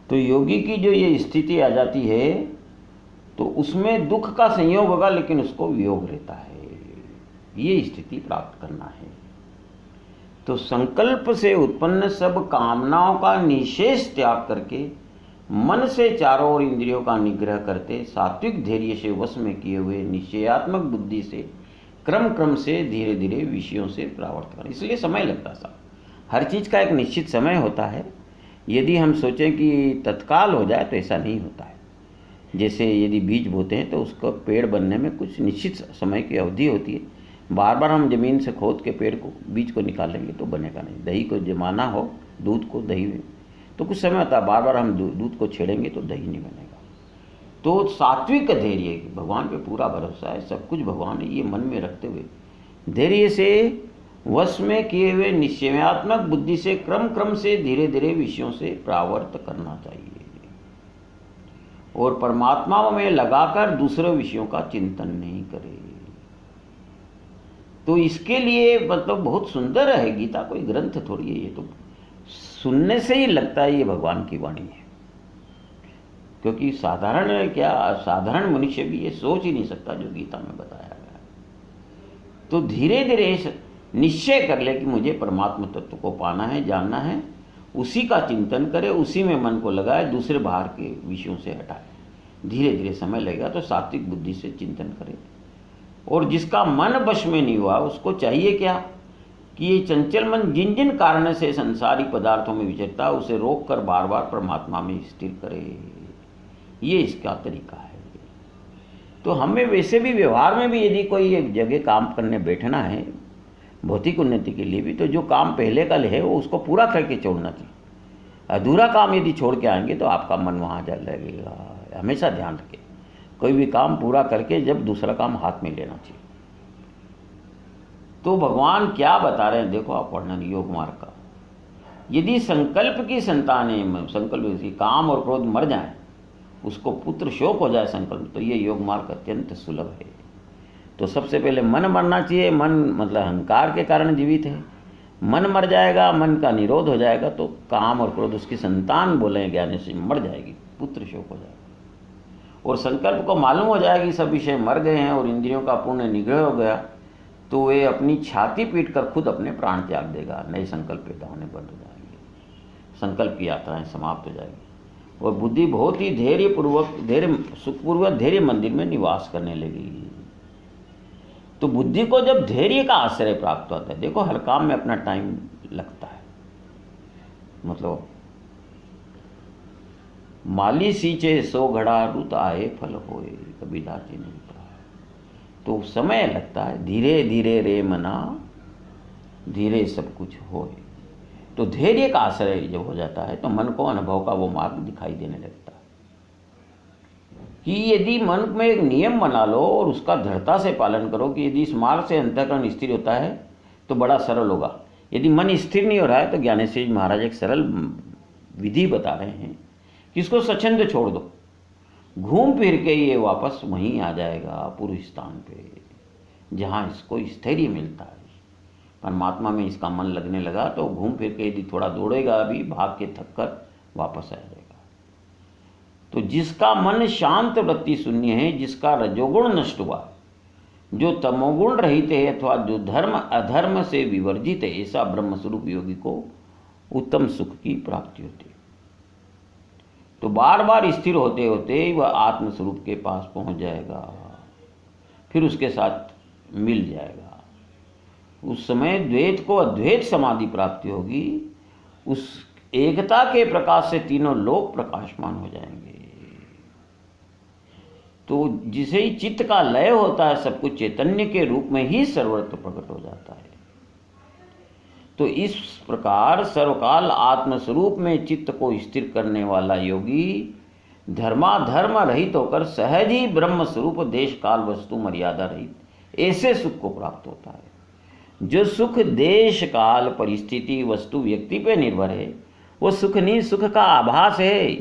तो योगी की जो ये स्थिति आ जाती है तो उसमें दुख का संयोग होगा लेकिन उसको वियोग रहता है, ये स्थिति प्राप्त करना है। तो संकल्प से उत्पन्न सब कामनाओं का निशेष त्याग करके मन से चारों ओर इंद्रियों का निग्रह करते सात्विक धैर्य से वश में किए हुए निश्चयात्मक बुद्धि से क्रम क्रम से धीरे धीरे विषयों से परावर्त करें। इसलिए समय लगता है, हर चीज़ का एक निश्चित समय होता है। यदि हम सोचें कि तत्काल हो जाए तो ऐसा नहीं होता है। जैसे यदि बीज बोते हैं तो उसका पेड़ बनने में कुछ निश्चित समय की अवधि होती है। बार बार हम ज़मीन से खोद के पेड़ को बीज को निकालेंगे तो बनेगा नहीं। दही को जमाना हो, दूध को दही में, तो कुछ समय होता है। बार बार हम दूध को छेड़ेंगे तो दही नहीं बनेगा। तो सात्विक धैर्य, भगवान पे पूरा भरोसा है, सब कुछ भगवान है, ये मन में रखते हुए धैर्य से वश में किए हुए निश्चयात्मक बुद्धि से क्रम क्रम से धीरे धीरे विषयों से परावर्त करना चाहिए और परमात्मा में लगाकर दूसरे विषयों का चिंतन नहीं करे। तो इसके लिए मतलब बहुत सुंदर है, गीता कोई ग्रंथ थोड़ी है, ये तो सुनने से ही लगता है ये भगवान की वाणी है। क्योंकि साधारण मनुष्य भी ये सोच ही नहीं सकता जो गीता में बताया गया। तो धीरे धीरे निश्चय कर ले कि मुझे परमात्मा तत्व को पाना है, जानना है, उसी का चिंतन करे, उसी में मन को लगाए, दूसरे बाहर के विषयों से हटाए। धीरे धीरे समय लगेगा तो सात्विक बुद्धि से चिंतन करे। और जिसका मन वश में नहीं हुआ उसको चाहिए क्या कि ये चंचल मन जिन जिन कारण से संसारी पदार्थों में विचरता है उसे रोक कर बार बार परमात्मा में स्थिर करे। ये इसका तरीका है। तो हमें वैसे भी व्यवहार में भी यदि कोई एक जगह काम करने बैठना है भौतिक उन्नति के लिए भी, तो जो काम पहले का है वो उसको पूरा करके छोड़ना चाहिए। अधूरा काम यदि छोड़ के आएंगे तो आपका मन वहाँ जा लगेगा। हमेशा ध्यान रखें, कोई भी काम पूरा करके जब दूसरा काम हाथ में लेना चाहिए। तो भगवान क्या बता रहे हैं देखो आप, वर्णन योग मार्ग का। यदि संकल्प की संतान है, संकल्प की काम और क्रोध मर जाए, उसको पुत्र शोक हो जाए संकल्प, तो ये योग मार्ग अत्यंत सुलभ है। तो सबसे पहले मन मरना चाहिए। मन मतलब अहंकार के कारण जीवित है, मन मर जाएगा, मन का निरोध हो जाएगा तो काम और क्रोध उसकी संतान बोले ज्ञान से मर जाएगी, पुत्र शोक हो जाएगा। और संकल्प को मालूम हो जाएगी सब विषय मर गए हैं और इंद्रियों का पूर्ण निग्रह हो गया, तो वे अपनी छाती पीट कर खुद अपने प्राण त्याग देगा। नए संकल्प पैदा होने बंद हो जाएंगे, संकल्प की यात्राएं समाप्त हो जाएगी और बुद्धि बहुत ही सुखपूर्वक धैर्य मंदिर में निवास करने लगेगी। तो बुद्धि को जब धैर्य का आश्रय प्राप्त होता है, देखो हर काम में अपना टाइम लगता है। मतलब माली सींचे सो घड़ा रुत आए फल होए, कबीरदास जी ने कहा। तो समय लगता है, धीरे धीरे रे मना धीरे सब कुछ होए। तो धैर्य का आश्रय जब हो जाता है तो मन को अनुभव का वो मार्ग दिखाई देने लगता है कि यदि मन में एक नियम बना लो और उसका दृढ़ता से पालन करो कि यदि इस मार्ग से अंतःकरण स्थिर होता है तो बड़ा सरल होगा। यदि मन स्थिर नहीं हो रहा है तो ज्ञानेश्वर महाराज एक सरल विधि बता रहे हैं कि इसको स्वच्छंद छोड़ दो, घूम फिर के ये वापस वहीं आ जाएगा पूर्व स्थान पे जहाँ इसको स्थैर्य मिलता है। परमात्मा में इसका मन लगने लगा तो घूम फिर के यदि थोड़ा दौड़ेगा अभी, भाग के थक कर वापस आ जाएगा। तो जिसका मन शांत वृत्ति शून्य है, जिसका रजोगुण नष्ट हुआ, जो तमोगुण रहित है अथवा जो धर्म अधर्म से विवर्जित है, ऐसा ब्रह्मस्वरूप योगी को उत्तम सुख की प्राप्ति होती है। तो बार बार स्थिर होते होते वह आत्मस्वरूप के पास पहुंच जाएगा, फिर उसके साथ मिल जाएगा। उस समय द्वैत को अद्वैत समाधि प्राप्ति होगी। उस एकता के प्रकाश से तीनों लोक प्रकाशमान हो जाएंगे। तो जिसे ही चित्त का लय होता है, सब कुछ चैतन्य के रूप में ही सर्वत्र प्रकट हो जाता है। तो इस प्रकार सर्वकाल आत्मस्वरूप में चित्त को स्थिर करने वाला योगी धर्माधर्म रहित होकर सहज ही ब्रह्म स्वरूप देश काल वस्तु मर्यादा रहित ऐसे सुख को प्राप्त होता है। जो सुख देश काल परिस्थिति वस्तु व्यक्ति पे निर्भर है वो सुख नहीं, सुख का आभास है।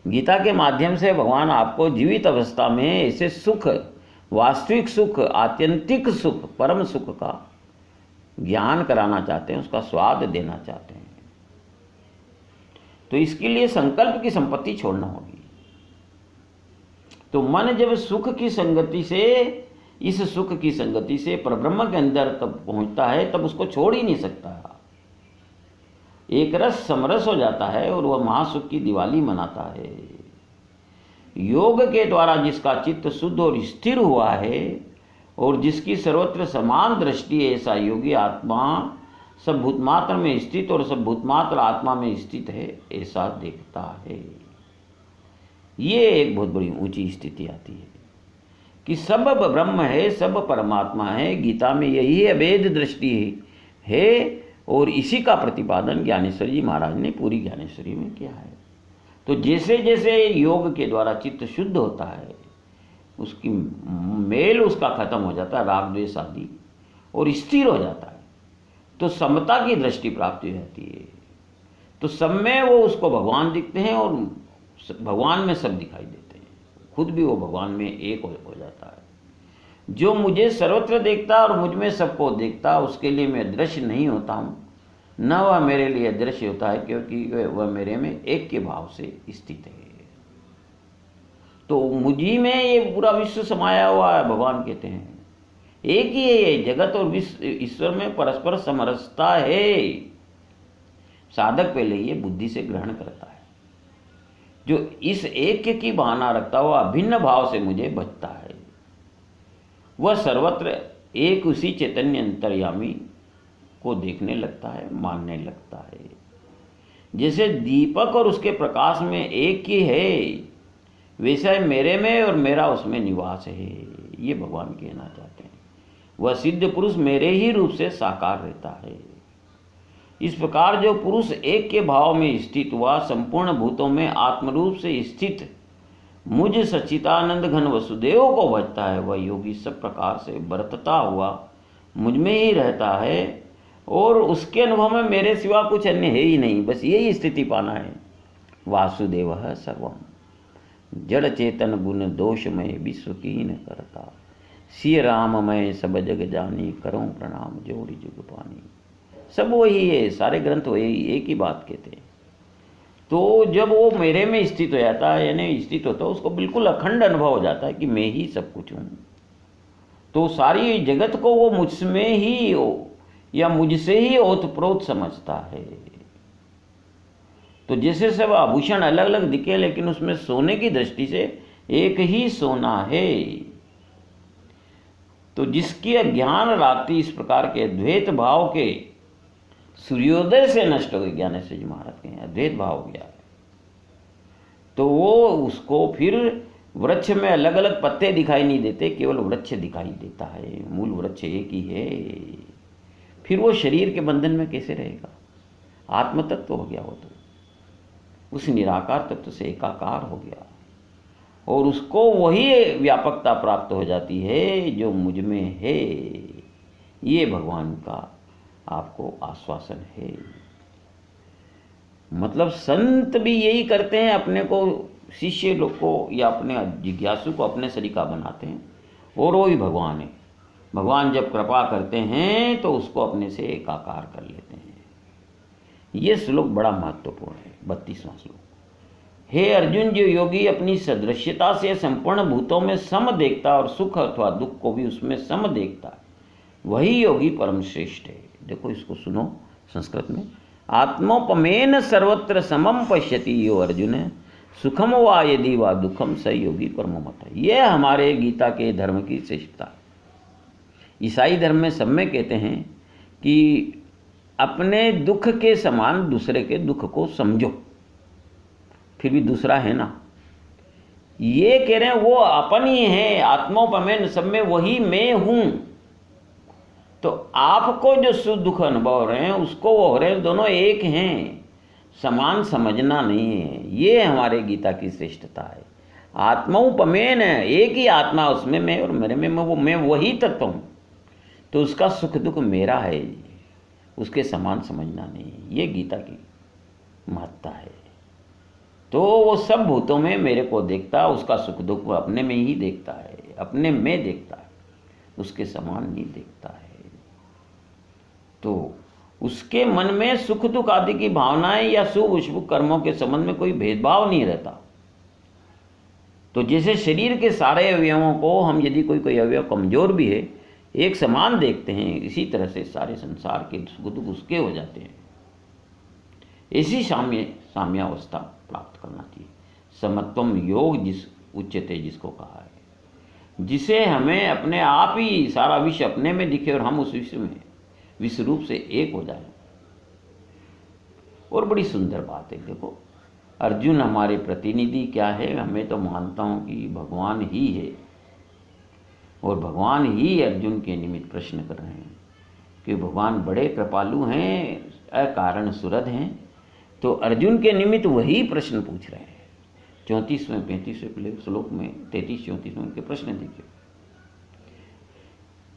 गीता के माध्यम से भगवान आपको जीवित अवस्था में ऐसे सुख, वास्तविक सुख, आत्यंतिक सुख, परम सुख का ज्ञान कराना चाहते हैं, उसका स्वाद देना चाहते हैं। तो इसके लिए संकल्प की संपत्ति छोड़ना होगी। तो मन जब सुख की संगति से, इस सुख की संगति से परब्रह्म के अंदर तब पहुंचता है, तब उसको छोड़ ही नहीं सकता। एक रस समरस हो जाता है और वह महासुख की दिवाली मनाता है। योग के द्वारा जिसका चित्त शुद्ध और स्थिर हुआ है और जिसकी सर्वत्र समान दृष्टि है, ऐसा योगी आत्मा सब भूतमात्र में स्थित और सब भूतमात्र आत्मा में स्थित है, ऐसा देखता है। ये एक बहुत बड़ी ऊंची स्थिति आती है कि सब ब्रह्म है, सब परमात्मा है। गीता में यही अभेद दृष्टि है और इसी का प्रतिपादन ज्ञानेश्वर जी महाराज ने पूरी ज्ञानेश्वरी में किया है। तो जैसे जैसे योग के द्वारा चित्त शुद्ध होता है, उसकी मेल उसका खत्म हो जाता है, राग द्वेष आदि, और स्थिर हो जाता है, तो समता की दृष्टि प्राप्त हो जाती है। तो सब में वो उसको भगवान दिखते हैं और भगवान में सब दिखाई देते हैं, खुद भी वो भगवान में एक हो जाता है। जो मुझे सर्वत्र देखता और मुझ में सबको देखता, उसके लिए मैं दृश्य नहीं होता हूँ, न वह मेरे लिए दृश्य होता है, क्योंकि वह मेरे में एक के भाव से स्थित है। तो मुझी में ये पूरा विश्व समाया हुआ है, भगवान कहते हैं। एक ही है ये जगत और विश्व, ईश्वर में परस्पर समरसता है। साधक पहले ये बुद्धि से ग्रहण करता है। जो इस एक की भावना रखता हुआ अभिन्न भाव से मुझे बचता है, वह सर्वत्र एक उसी चैतन्य अंतर्यामी को देखने लगता है, मानने लगता है। जैसे दीपक और उसके प्रकाश में एक ही है, वैसा ही मेरे में और मेरा उसमें निवास है, ये भगवान कहना चाहते हैं। वह सिद्ध पुरुष मेरे ही रूप से साकार रहता है। इस प्रकार जो पुरुष एक के भाव में स्थित हुआ, संपूर्ण भूतों में आत्मरूप से स्थित मुझ सच्चिदानंद घन वसुदेव को भजता है, वह योगी सब प्रकार से बरतता हुआ मुझ में ही रहता है और उसके अनुभव में मेरे सिवा कुछ अन्य है ही नहीं। बस यही स्थिति पाना है। वासुदेव सर्वम जड़ चेतन गुण दोषमय विश्व कीन करता, सिय राममय सब जग जानी, करूं प्रणाम जोड़ी जुग पानी। सब वही है, सारे ग्रंथ वही एक ही बात कहते हैं। तो जब वो मेरे में स्थित हो जाता है, यानी स्थित होता है, उसको बिल्कुल अखंड अनुभव हो जाता है कि मैं ही सब कुछ हूँ। तो सारी जगत को वो मुझमें ही हो या मुझसे ही ओतप्रोत समझता है। तो जैसे सब आभूषण अलग अलग दिखे, लेकिन उसमें सोने की दृष्टि से एक ही सोना है। तो जिसकी अज्ञान रात्रि इस प्रकार के द्वैत भाव के सूर्योदय से नष्ट हो गई, ज्ञानेश्वर जी महाराज के यहाँ द्वैत भाव हो गया है, तो वो उसको फिर वृक्ष में अलग अलग पत्ते दिखाई नहीं देते, केवल वृक्ष दिखाई देता है, मूल वृक्ष एक ही है। फिर वो शरीर के बंधन में कैसे रहेगा? आत्म तत्व हो गया वो, तो उस निराकार तत्व से एकाकार हो गया और उसको वही व्यापकता प्राप्त हो जाती है जो मुझ में है। ये भगवान का आपको आश्वासन है। मतलब संत भी यही करते हैं, अपने को शिष्य लोग को या अपने जिज्ञासु को अपने सरीका बनाते हैं, और वो भी भगवान है। भगवान जब कृपा करते हैं तो उसको अपने से एकाकार कर लेते हैं। ये श्लोक बड़ा महत्वपूर्ण है, 32वां श्लोक। हे अर्जुन, जो योगी अपनी सदृश्यता से संपूर्ण भूतों में सम देखता और सुख अथवा दुख को भी उसमें सम देखता है, वही योगी परम श्रेष्ठ है। देखो इसको सुनो संस्कृत में। आत्मोपमेन सर्वत्र समम पश्यति यो अर्जुन, सुखम वा यदि वा दुखम स योगी परमो मत। ये हमारे गीता के धर्म की श्रेष्ठता। ईसाई धर्म में सब में कहते हैं कि अपने दुख के समान दूसरे के दुख को समझो, फिर भी दूसरा है ना। ये कह रहे हैं वो अपन ही है, आत्मोपमेन, सब में वही मैं हूं। तो आपको जो सुख दुख अनुभव हो रहे हैं उसको वो हो रहे हैं, दोनों एक हैं, समान समझना नहीं है। ये हमारे गीता की श्रेष्ठता है। आत्मोपमेन है, एक ही आत्मा, उसमें मैं और मेरे में वो, मैं वही तत्व हूँ। तो उसका सुख दुख मेरा है, उसके समान समझना नहीं है। ये गीता की महत्ता है। तो वो सब भूतों में मेरे को देखता, उसका सुख दुख वो अपने में ही देखता है, अपने में देखता है, उसके समान नहीं देखता है। तो उसके मन में सुख दुख आदि की भावनाएं या शुभ अशुभ कर्मों के संबंध में कोई भेदभाव नहीं रहता। तो जैसे शरीर के सारे अवयवों को हम यदि कोई अवयव कमजोर भी है एक समान देखते हैं, इसी तरह से सारे संसार के सुख दुख उसके हो जाते हैं। ऐसी साम्यावस्था प्राप्त करना चाहिए। समत्वम योग जिस उच्चते जिसको कहा है, जिसे हमें अपने आप ही सारा विश्व अपने में दिखे और हम उस विश्व में विश्व रूप से एक हो जाए। और बड़ी सुंदर बात है, देखो अर्जुन हमारे प्रतिनिधि क्या है, हमें तो मानता हूं कि भगवान ही है और भगवान ही अर्जुन के निमित्त प्रश्न कर रहे हैं कि भगवान बड़े कृपालु हैं, अकारण सुहृद हैं। तो अर्जुन के निमित्त वही प्रश्न पूछ रहे हैं। 34वें 35वें श्लोक में 33-34 में उनके प्रश्न देखिए।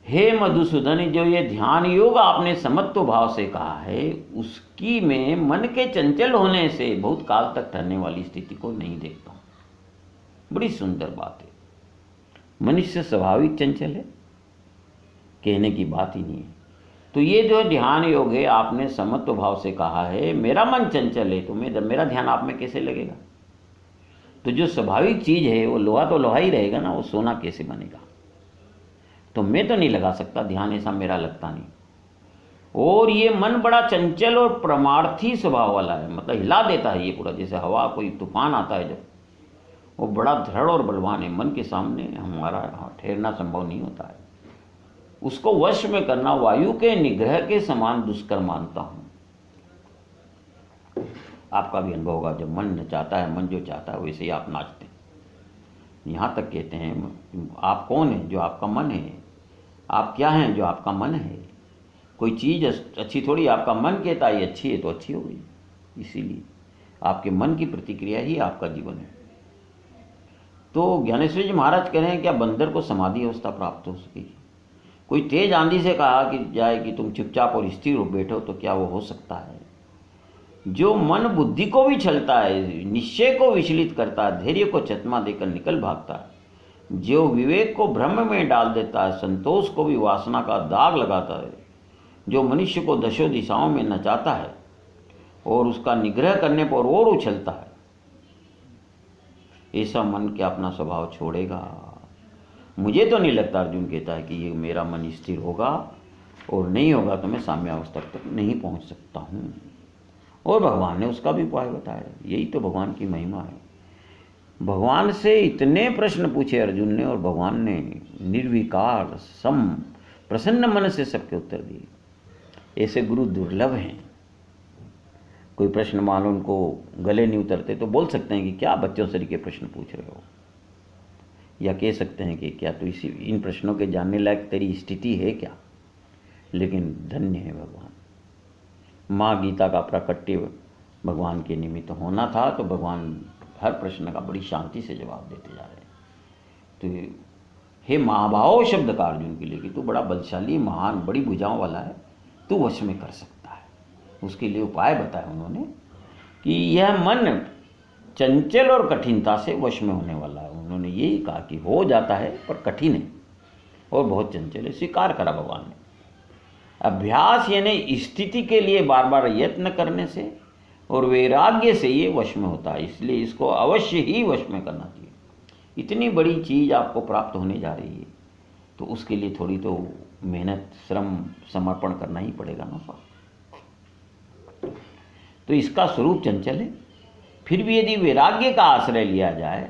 हे मधुसूदन, जो ये ध्यान योग आपने समत्व भाव से कहा है, उसकी में मन के चंचल होने से बहुत काल तक ठहरने वाली स्थिति को नहीं देखता हूं। बड़ी सुंदर बात है। मनुष्य स्वाभाविक चंचल है, कहने की बात ही नहीं है। तो ये जो ध्यान योग है आपने समत्व भाव से कहा है, मेरा मन चंचल है तो मेरा ध्यान आप में कैसे लगेगा? तो जो स्वाभाविक चीज है वो लोहा तो लोहा ही रहेगा ना, वो सोना कैसे बनेगा? तो मैं तो नहीं लगा सकता ध्यान, ऐसा मेरा लगता नहीं। और ये मन बड़ा चंचल और परमार्थी स्वभाव वाला है, मतलब हिला देता है ये पूरा, जैसे हवा कोई तूफान आता है जब, वो बड़ा दृढ़ और बलवान है। मन के सामने हमारा ठहरना संभव नहीं होता है। उसको वश में करना वायु के निग्रह के समान दुष्कर मानता हूं। आपका भी अनुभव होगा, जब मन नचाता है, मन जो चाहता है वैसे ही आप नाचते हैं। यहाँ तक कहते हैं आप कौन है? जो आपका मन है। आप क्या हैं? जो आपका मन है। कोई चीज़ अच्छी थोड़ी, आपका मन कहता है ये अच्छी है तो अच्छी हो गई। इसीलिए आपके मन की प्रतिक्रिया ही आपका जीवन है। तो ज्ञानेश्वर जी महाराज कह रहे हैं क्या बंदर को समाधि अवस्था प्राप्त हो सकेगी? कोई तेज आंधी से कहा कि जाए कि तुम चुपचाप और स्थिर हो बैठो, तो क्या वो हो सकता है? जो मन बुद्धि को भी छलता है, निश्चय को विचलित करता है, धैर्य को चकमा देकर निकल भागता है, जो विवेक को भ्रम में डाल देता है, संतोष को भी वासना का दाग लगाता है, जो मनुष्य को दशों दिशाओं में नचाता है और उसका निग्रह करने पर और उछलता है, ऐसा मन क्या अपना स्वभाव छोड़ेगा? मुझे तो नहीं लगता, अर्जुन कहता है कि ये मेरा मन स्थिर होगा, और नहीं होगा तो मैं साम्यावस्था तक नहीं पहुंच सकता हूँ। और भगवान ने उसका भी उपाय बताया। यही तो भगवान की महिमा है। भगवान से इतने प्रश्न पूछे अर्जुन ने और भगवान ने निर्विकार सम प्रसन्न मन से सबके उत्तर दिए। ऐसे गुरु दुर्लभ हैं। कोई प्रश्न मान लो उनको गले नहीं उतरते तो बोल सकते हैं कि क्या बच्चों से के प्रश्न पूछ रहे हो, या कह सकते हैं कि क्या तो इन प्रश्नों के जानने लायक तेरी स्थिति है क्या? लेकिन धन्य है भगवान। माँ गीता का प्राकट्य भगवान के निमित्त होना था, तो भगवान हर प्रश्न का बड़ी शांति से जवाब देते जा रहे हैं। तो हे महाभाव शब्द का अर्जुन के लिए कि तू बड़ा बलशाली, महान, बड़ी भुजाओं वाला है, तू वश में कर सकता है। उसके लिए उपाय बताया उन्होंने कि यह मन चंचल और कठिनता से वश में होने वाला है। उन्होंने यही कहा कि हो जाता है पर कठिन है और बहुत चंचल है। स्वीकार करा भगवान ने। अभ्यास यानी स्थिति के लिए बार बार यत्न करने से और वैराग्य से ये वश में होता है, इसलिए इसको अवश्य ही वश में करना चाहिए। इतनी बड़ी चीज़ आपको प्राप्त होने जा रही है तो उसके लिए थोड़ी तो मेहनत, श्रम, समर्पण करना ही पड़ेगा ना साहब। तो इसका स्वरूप चंचल है। फिर भी यदि वैराग्य का आश्रय लिया जाए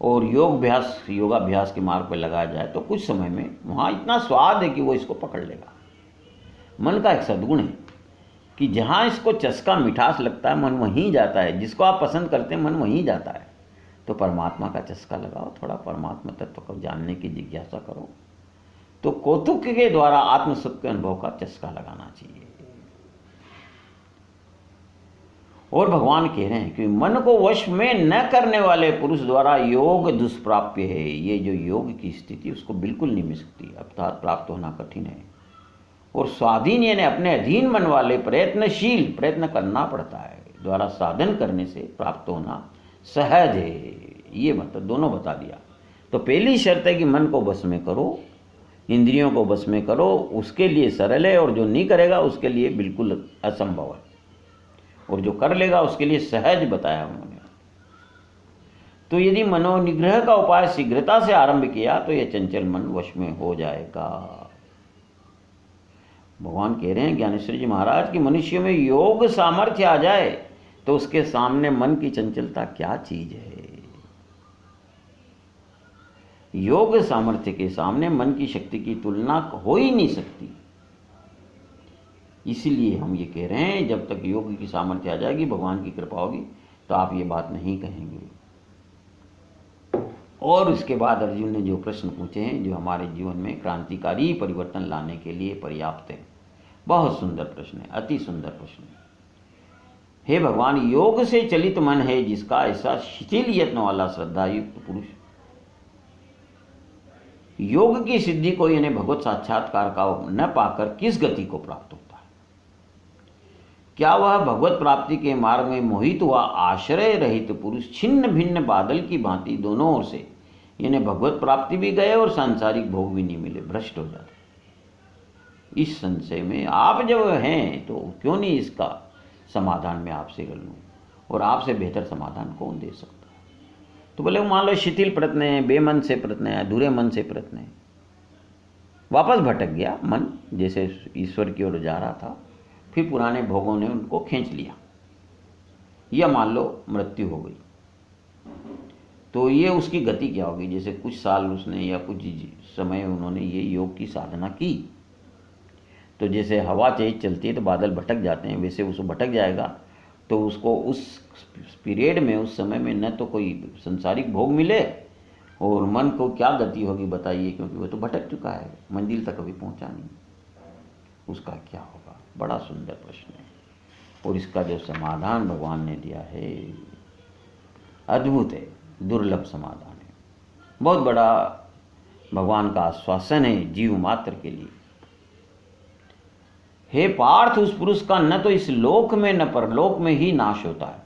और योगाभ्यास के मार्ग पर लगाया जाए तो कुछ समय में वहाँ इतना स्वाद है कि वो इसको पकड़ लेगा। मन का एक सद्गुण है कि जहाँ इसको चस्का मिठास लगता है मन वहीं जाता है। जिसको आप पसंद करते हैं मन वहीं जाता है। तो परमात्मा का चस्का लगाओ, थोड़ा परमात्मा तत्व को जानने की जिज्ञासा करो। तो कौतुक के द्वारा आत्मसुख के अनुभव का चस्का लगाना चाहिए। और भगवान कह रहे हैं कि मन को वश में न करने वाले पुरुष द्वारा योग दुष्प्राप्य है। ये जो योग की स्थिति उसको बिल्कुल नहीं मिल सकती, अर्थात प्राप्त होना कठिन है। और स्वाधीन यानी अपने अधीन मन वाले प्रयत्नशील, प्रयत्न करना पड़ता है, द्वारा साधन करने से प्राप्त होना सहज है। ये मतलब दोनों बता दिया। तो पहली शर्त है कि मन को बस में करो, इंद्रियों को बस में करो, उसके लिए सरल है, और जो नहीं करेगा उसके लिए बिल्कुल असंभव है, और जो कर लेगा उसके लिए सहज बताया उन्होंने। तो यदि मनोनिग्रह का उपाय शीघ्रता से आरंभ किया तो यह चंचल मन वश में हो जाएगा। भगवान कह रहे हैं ज्ञानेश्वर जी महाराज कि मनुष्य में योग सामर्थ्य आ जाए तो उसके सामने मन की चंचलता क्या चीज है। योग सामर्थ्य के सामने मन की शक्ति की तुलना हो ही नहीं सकती। इसीलिए हम ये कह रहे हैं जब तक योग की सामर्थ्य आ जाएगी, भगवान की कृपा होगी, तो आप ये बात नहीं कहेंगे। और उसके बाद अर्जुन ने जो प्रश्न पूछे हैं, जो हमारे जीवन में क्रांतिकारी परिवर्तन लाने के लिए पर्याप्त है, बहुत सुंदर प्रश्न है, अति सुंदर प्रश्न है। हे भगवान, योग से चलित मन है जिसका ऐसा शिथिल यत्न वाला श्रद्धायुक्त पुरुष योग की सिद्धि को यानी भगवत साक्षात्कार का न पाकर किस गति को प्राप्त होता है? क्या वह भगवत प्राप्ति के मार्ग में मोहित हुआ आश्रय रहित पुरुष छिन्न भिन्न बादल की भांति दोनों ओर से यानी भगवत प्राप्ति भी गए और सांसारिक भोग भी नहीं मिले, भ्रष्ट हो जाते? इस संशय में आप जब हैं तो क्यों नहीं इसका समाधान मैं आपसे कर लूँ, और आपसे बेहतर समाधान कौन दे सकता है? तो बोले मान लो शिथिल प्रयत्न है, बेमन से प्रयत्न है, अधूरे मन से प्रयत्न है, वापस भटक गया मन, जैसे ईश्वर की ओर जा रहा था, फिर पुराने भोगों ने उनको खींच लिया, या मान लो मृत्यु हो गई, तो ये उसकी गति क्या होगी? जैसे कुछ साल उसने या कुछ समय उन्होंने ये योग की साधना की, तो जैसे हवा तेज चलती है तो बादल भटक जाते हैं, वैसे उसको भटक जाएगा। तो उसको उस पीरियड में, उस समय में न तो कोई संसारिक भोग मिले, और मन को क्या गति होगी बताइए, क्योंकि वो तो भटक चुका है, मंजिल तक कभी पहुंचा नहीं, उसका क्या होगा? बड़ा सुंदर प्रश्न है, और इसका जो समाधान भगवान ने दिया है अद्भुत है, दुर्लभ समाधान है, बहुत बड़ा भगवान का आश्वासन है जीव मात्र के लिए। हे पार्थ, उस पुरुष का न तो इस लोक में न परलोक में ही नाश होता है,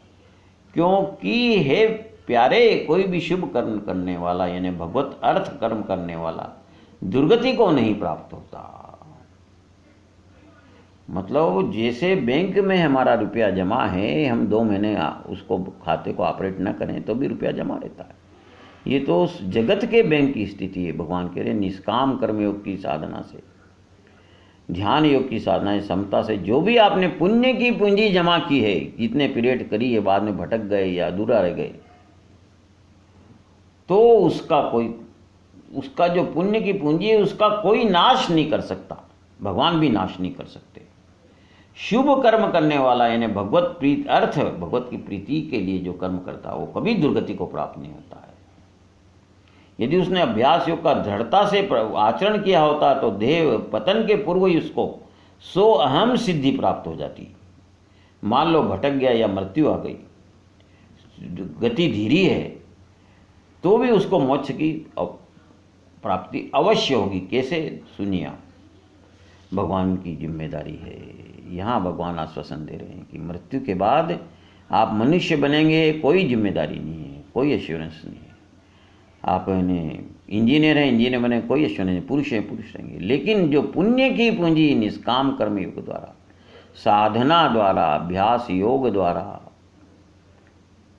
क्योंकि हे प्यारे, कोई भी शुभ कर्म करने वाला यानी भगवत अर्थ कर्म करने वाला दुर्गति को नहीं प्राप्त होता। मतलब जैसे बैंक में हमारा रुपया जमा है, हम 2 महीने उसको खाते को ऑपरेट न करें तो भी रुपया जमा रहता है, ये तो उस जगत के बैंक की स्थिति है। भगवान कह रहे निष्काम कर्मयोग की साधना से, ध्यान योग की साधना है, समता से जो भी आपने पुण्य की पूंजी जमा की है, जितने पीरियड करी है, बाद में भटक गए या अधूरा रह गए, तो उसका जो पुण्य की पूंजी है उसका कोई नाश नहीं कर सकता, भगवान भी नाश नहीं कर सकते। शुभ कर्म करने वाला यानी भगवत प्रीति अर्थ, भगवत की प्रीति के लिए जो कर्म करता है वो कभी दुर्गति को प्राप्त नहीं होता है। यदि उसने अभ्यास योग का दृढ़ता से आचरण किया होता तो देह पतन के पूर्व ही उसको 100 अहम सिद्धि प्राप्त हो जाती। मान लो भटक गया या मृत्यु आ गई, गति धीरी है, तो भी उसको मोक्ष की प्राप्ति अवश्य होगी। कैसे? सुनिए, भगवान की जिम्मेदारी है। यहाँ भगवान आश्वासन दे रहे हैं कि मृत्यु के बाद आप मनुष्य बनेंगे, कोई जिम्मेदारी नहीं है, कोई एश्योरेंस नहीं है। आप इंजीनियर हैं, इंजीनियर बने, कोई एश्योरेंस नहीं, पुरुष हैं, पुरुष रहेंगे। लेकिन जो पुण्य की पूंजी निष्काम कर्म योग द्वारा, साधना द्वारा, अभ्यास योग द्वारा,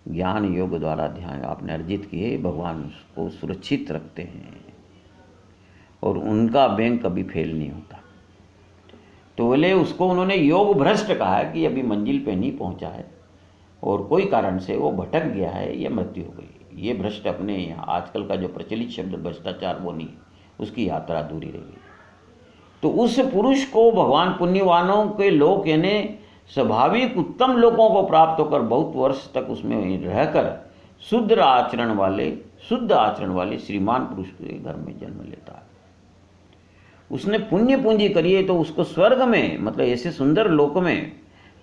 ज्ञान योग द्वारा ध्यान आपने अर्जित किए, भगवान उसको सुरक्षित रखते हैं और उनका बैंक कभी फेल नहीं होता। तो बोले उसको उन्होंने योग भ्रष्ट कहा है कि अभी मंजिल पे नहीं पहुंचा है और कोई कारण से वो भटक गया है या मृत्यु हो गई। ये भ्रष्ट अपने यहाँ आजकल का जो प्रचलित शब्द भ्रष्टाचार वो नहीं, उसकी यात्रा अधूरी रहेगी। तो उस पुरुष को भगवान पुण्यवानों के लोक यानी स्वाभाविक उत्तम लोगों को प्राप्त होकर बहुत वर्ष तक उसमें रहकर शुद्ध आचरण वाले श्रीमान पुरुष के घर में जन्म लेता है। उसने पुण्य पूंजी करी है तो उसको स्वर्ग में, मतलब ऐसे सुंदर लोक में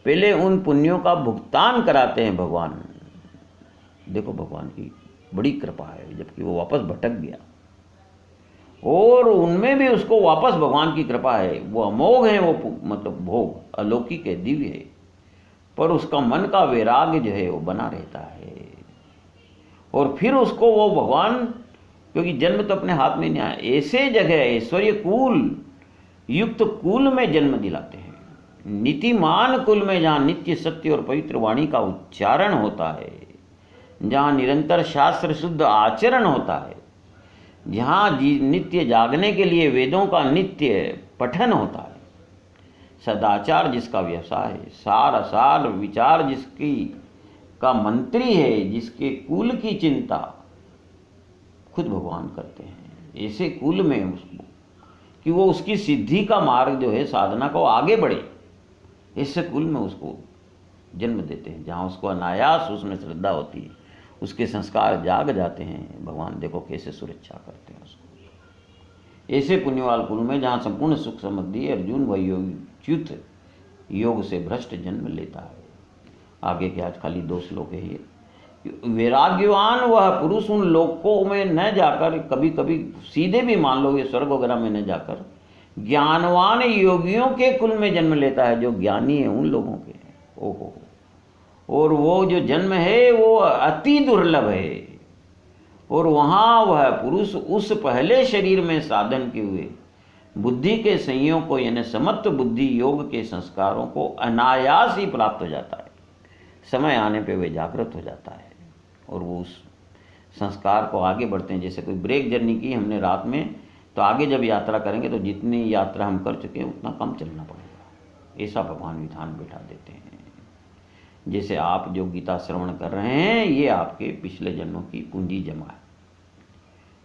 पहले उन पुण्यों का भुगतान कराते हैं भगवान। देखो भगवान की बड़ी कृपा है, जबकि वो वापस भटक गया और उनमें भी उसको वापस भगवान की कृपा है। वो अमोघ है, वो मतलब भोग अलौकिक है, दिव्य है, पर उसका मन का वैराग्य जो है वो बना रहता है। और फिर उसको वो भगवान क्योंकि जन्म तो अपने हाथ में नहीं आया। ऐसे जगह ऐश्वर्य कुल युक्त कुल में जन्म दिलाते हैं, नीतिमान कुल में, जहाँ नित्य सत्य और पवित्र वाणी का उच्चारण होता है, जहाँ निरंतर शास्त्र शुद्ध आचरण होता है, जहाँ नित्य जागने के लिए वेदों का नित्य पठन होता है, सदाचार जिसका व्यवसाय है, सार असार विचार जिसकी का मंत्री है, जिसके कुल की चिंता खुद भगवान करते हैं, ऐसे कुल में उसको कि वो उसकी सिद्धि का मार्ग जो है साधना को आगे बढ़े, ऐसे कुल में उसको जन्म देते हैं, जहाँ उसको अनायास उसमें श्रद्धा होती है, उसके संस्कार जाग जाते हैं। भगवान देखो कैसे सुरक्षा करते हैं उसको। ऐसे पुण्यवाल कुल में जहाँ संपूर्ण सुख समृद्धि अर्जुन व च्युत योग से भ्रष्ट जन्म लेता है। आगे के आज खाली 2 श्लोक है ये। वैराग्यवान वह पुरुष उन लोकों में न जाकर, कभी कभी सीधे भी मान लो ये स्वर्ग वगैरह में न जाकर, ज्ञानवान योगियों के कुल में जन्म लेता है, जो ज्ञानी है उन लोगों के। ओहो, और वो जो जन्म है वो अति दुर्लभ है, और वहाँ वह पुरुष उस पहले शरीर में साधन के हुए बुद्धि के संयोग को, यानी समत्व बुद्धि योग के संस्कारों को अनायास ही प्राप्त हो जाता है। समय आने पे वे जागृत हो जाता है और वो उस संस्कार को आगे बढ़ते हैं। जैसे कोई ब्रेक जर्नी की हमने रात में, तो आगे जब यात्रा करेंगे तो जितनी यात्रा हम कर चुके हैं उतना कम चलना पड़ेगा, ऐसा भगवान विधान बैठा देते हैं। जैसे आप जो गीता श्रवण कर रहे हैं, ये आपके पिछले जन्मों की पूंजी जमा है,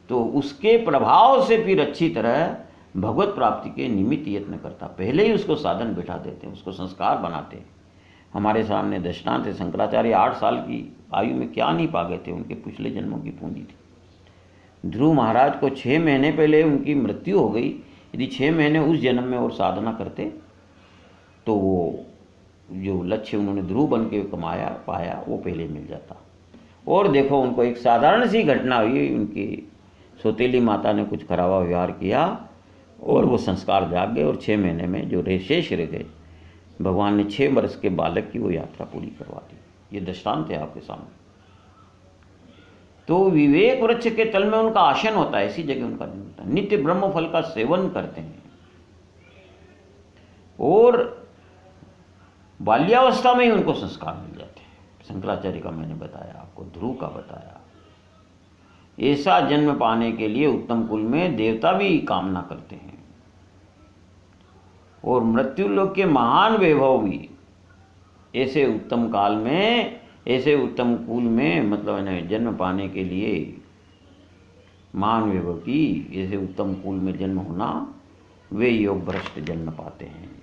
तो उसके प्रभाव से फिर अच्छी तरह भगवत प्राप्ति के निमित्त यत्न करता, पहले ही उसको साधन बैठा देते हैं, उसको संस्कार बनाते हैं। हमारे सामने दृष्टांत है, शंकराचार्य 8 साल की आयु में क्या नहीं पा गए थे, उनके पिछले जन्मों की पूंजी थी। ध्रुव महाराज को 6 महीने पहले उनकी मृत्यु हो गई, यदि 6 महीने उस जन्म में और साधना करते तो वो जो लक्ष्य उन्होंने ध्रुव बन के कमाया पाया वो पहले मिल जाता। और देखो उनको एक साधारण सी घटना हुई, उनकी सौतेली माता ने कुछ खराबा व्यवहार किया और वो संस्कार जाग गए, और 6 महीने में जो शेष रह गए, भगवान ने 6 वर्ष के बालक की वो यात्रा पूरी करवा दी। ये दृष्टांत है आपके सामने। तो विवेक वृक्ष के तल में उनका आसन होता है, ऐसी जगह उनका जन्म होता है। नित्य ब्रह्म फल का सेवन करते हैं, और बाल्यावस्था में ही उनको संस्कार मिल जाते हैं। शंकराचार्य का मैंने बताया आपको, ध्रुव का बताया। ऐसा जन्म पाने के लिए उत्तम कुल में देवता भी कामना करते हैं, और मृत्यु लोक के महान वैभव भी ऐसे उत्तम काल में, ऐसे उत्तम कुल में, मतलब जन्म पाने के लिए महान वैभव की ऐसे उत्तम कुल में जन्म होना, वे योग भ्रष्ट जन्म पाते हैं।